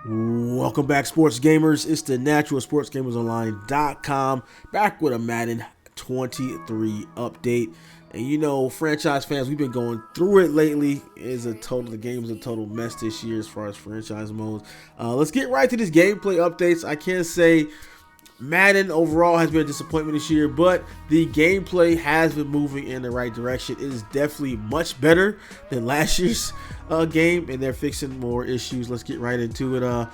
Welcome back, sports gamers. It's the natural sportsgamersonline.com back with a Madden 23 update. And you know, franchise fans, we've been going through it lately. The game is a total mess this year as far as franchise modes. Let's get right to these gameplay updates. I can't say Madden overall has been a disappointment this year, but the gameplay has been moving in the right direction. It is definitely much better than last year's game, and they're fixing more issues. Let's get right into it.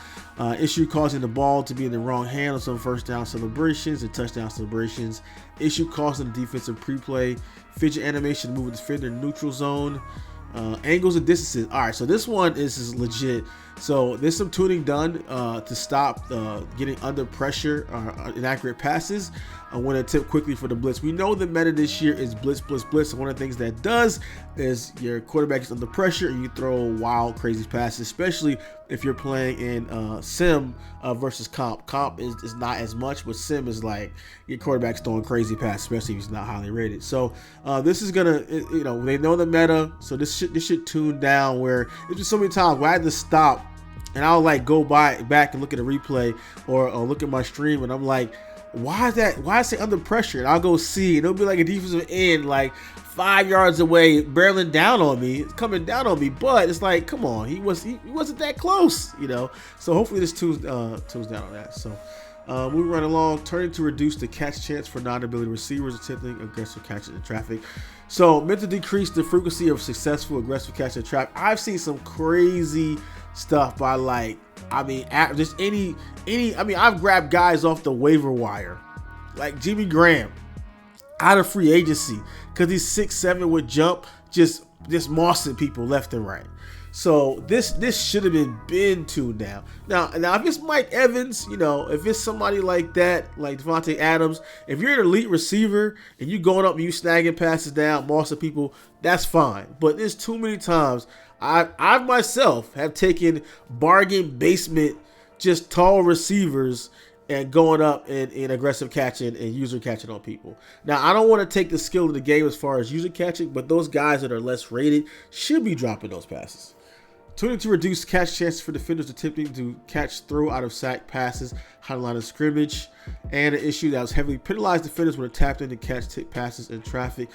Issue causing the ball to be in the wrong hand on some first down celebrations and touchdown celebrations. Issue causing the defensive pre-play. Fidget animation to move the defender in neutral zone. Angles and distances. All right, so this one is legit. So there's some tuning done to stop getting under pressure or inaccurate passes when it tipped quickly for the blitz. We know the meta this year is blitz, blitz, blitz. And one of the things that does is your quarterback is under pressure and you throw wild, crazy passes, especially if you're playing in sim versus comp. Comp is not as much, but sim is like your quarterback's throwing crazy passes, especially if he's not highly rated. So this is gonna, they know the meta, so this should tune down. Where it's just so many times where I had to stop and I'll like go back and look at a replay or look at my stream and I'm like, why is it under pressure? And I'll go see, and it'll be like a defensive end like 5 yards away, barreling down on me. It's coming down on me, but it's like, come on, he wasn't that close, So hopefully this tunes down on that. So moving right along, turning to reduce the catch chance for non-ability receivers attempting aggressive catches in traffic. So meant to decrease the frequency of successful aggressive catch in traffic. I've seen some crazy stuff by I've grabbed guys off the waiver wire, like Jimmy Graham, out of free agency, because he's 6'7" with jump, just mossing people left and right. So this should have been tuned down. Now if it's Mike Evans, if it's somebody like that, like Devontae Adams, if you're an elite receiver and you going up and you snagging passes down, mossing people, that's fine. But there's too many times I myself have taken bargain basement, just tall receivers and going up in aggressive catching and user catching on people. Now, I don't want to take the skill of the game as far as user catching, but those guys that are less rated should be dropping those passes. Tuning to reduce catch chances for defenders attempting to catch throw out of sack passes, high line of scrimmage, and an issue that was heavily penalized defenders when tapped in to catch passes in traffic.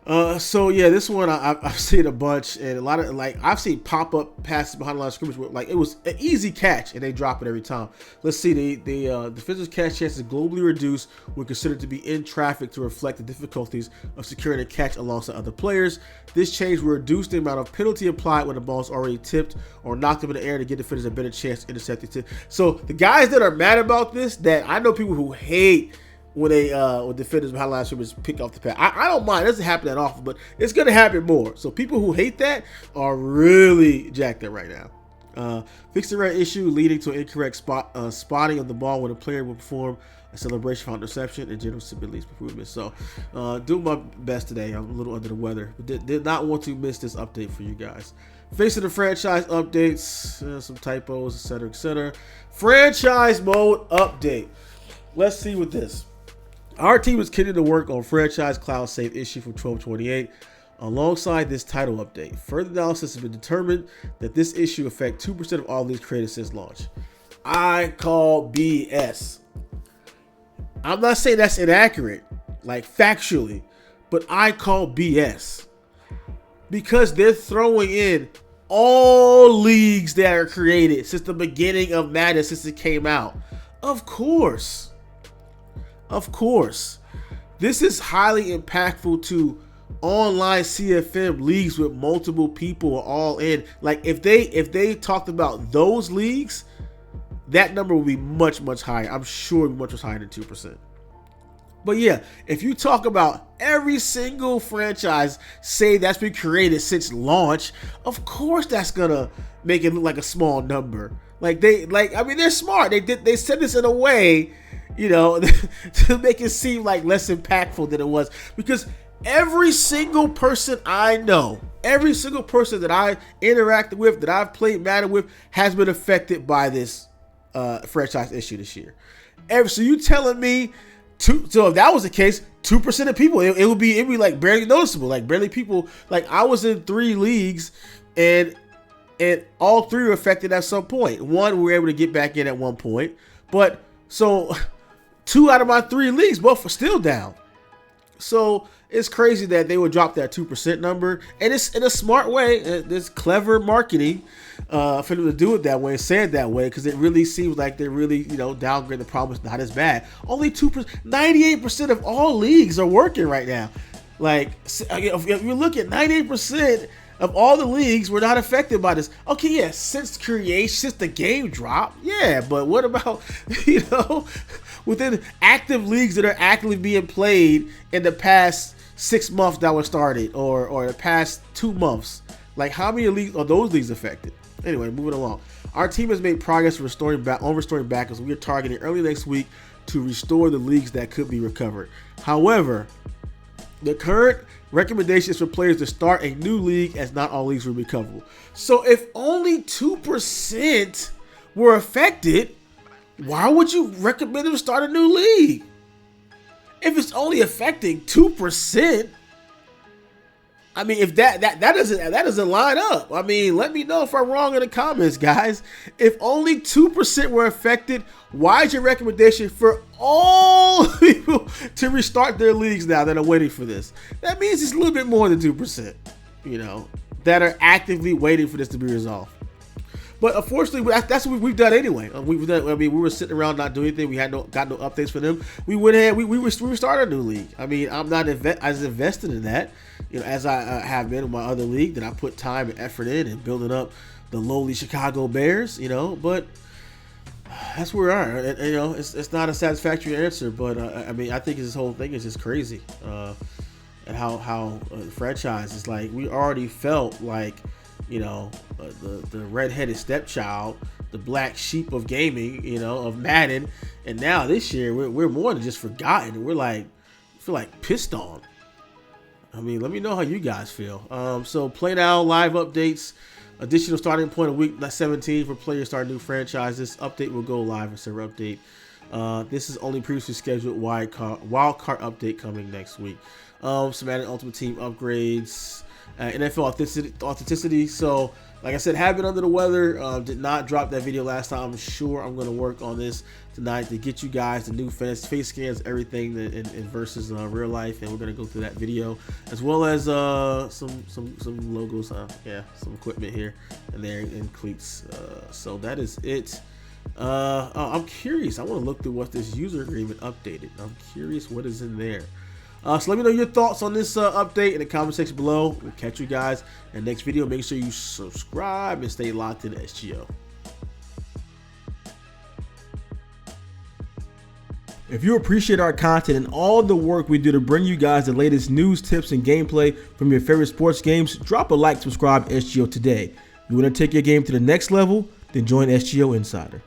So yeah, this one I've seen a bunch, and a lot of I've seen pop-up passes behind the line of scrimmage where it was an easy catch and they drop it every time. Let's see, the defensive catch chance is globally reduced when considered to be in traffic to reflect the difficulties of securing a catch alongside other players. This change will reduce the amount of penalty applied when the ball is already tipped or knocked up in the air to give defenders a better chance to intercept it. So the guys that are mad about this, that I know people who hate when defenders behind the line of scrimmage pick off the pass. I don't mind. It doesn't happen that often, but it's going to happen more. So people who hate that are really jacked up right now. Fix the right issue leading to incorrect spotting of the ball when a player will perform a celebration for interception and general stability improvement. So doing my best today. I'm a little under the weather, but did not want to miss this update for you guys. Facing the franchise updates, some typos, etc., etc. Franchise mode update. Let's see with this. Our team is continuing to work on franchise cloud save issue from 12/28 alongside this title update. Further analysis has been determined that this issue affects 2% of all leagues created since launch. I call BS. I'm not saying that's inaccurate, like factually, but I call BS because they're throwing in all leagues that are created since the beginning of Madden, since it came out. Of course. This is highly impactful to online CFM leagues with multiple people all in. Like if they talked about those leagues, that number would be much, much higher. I'm sure much higher than 2%. But yeah, if you talk about every single franchise, say that's been created since launch, of course that's gonna make it look like a small number. They're smart. They said this in a way, to make it seem like less impactful than it was. Because every single person I know, every single person that I interacted with, that I've played Madden with, has been affected by this franchise issue this year. So you telling me, so if that was the case, 2% of people, it would be like barely noticeable, like barely people. Like I was in 3 leagues, and And all three were affected at some point. One, we were able to get back in at one point. But so 2 out of my 3 leagues, both are still down. So it's crazy that they would drop that 2% number. And it's in a smart way. There's clever marketing for them to do it that way and say it that way, because it really seems like they're really, downgrade the problem is not as bad. Only 2%, 98% of all leagues are working right now. Like, if you look at 98% of all the leagues were not affected by this. Okay, yeah, since the game dropped, yeah, but what about, within active leagues that are actively being played in the past 6 months that were started, or the past 2 months? Like, how many leagues are those leagues affected? Anyway, moving along. Our team has made progress restoring backups. We are targeting early next week to restore the leagues that could be recovered. However, the current recommendation is for players to start a new league, as not all leagues will be recoverable. So if only 2% were affected, why would you recommend them to start a new league? If it's only affecting 2%, I mean, if that doesn't line up. I mean, let me know if I'm wrong in the comments, guys. If only 2% were affected, why is your recommendation for all people to restart their leagues now that are waiting for this? That means it's a little bit more than 2%, that are actively waiting for this to be resolved. But unfortunately, that's what we've done anyway. We were sitting around not doing anything. We got no updates for them. We went ahead. We restarted a new league. I mean, I'm not as invested in that, as I have been in my other league that I put time and effort in and building up the lowly Chicago Bears. But that's where we are. And, it's not a satisfactory answer. But I mean, I think this whole thing is just crazy. And how the franchise is like, we already felt like, the redheaded stepchild, the black sheep of gaming, of Madden, and now this year we're more than just forgotten. We're like, feel like pissed on. I mean, let me know how you guys feel. So play now, live updates, additional starting point of week 17 for players starting new franchises. Update will go live and server update. This is only previously scheduled wildcard update coming next week. Some Madden Ultimate Team upgrades. NFL authenticity. So, like I said, have been under the weather. Did not drop that video last time. I'm sure I'm going to work on this tonight to get you guys the new face scans, everything in versus real life, and we're going to go through that video as well as some logos, some equipment here and there, and cleats. So that is it. I'm curious. I want to look through what this user agreement updated. I'm curious what is in there. So let me know your thoughts on this update in the comment section below. We'll catch you guys in the next video. Make sure you subscribe and stay locked in SGO. If you appreciate our content and all the work we do to bring you guys the latest news, tips, and gameplay from your favorite sports games, drop a like, subscribe, SGO today. You want to take your game to the next level? Then join SGO Insider.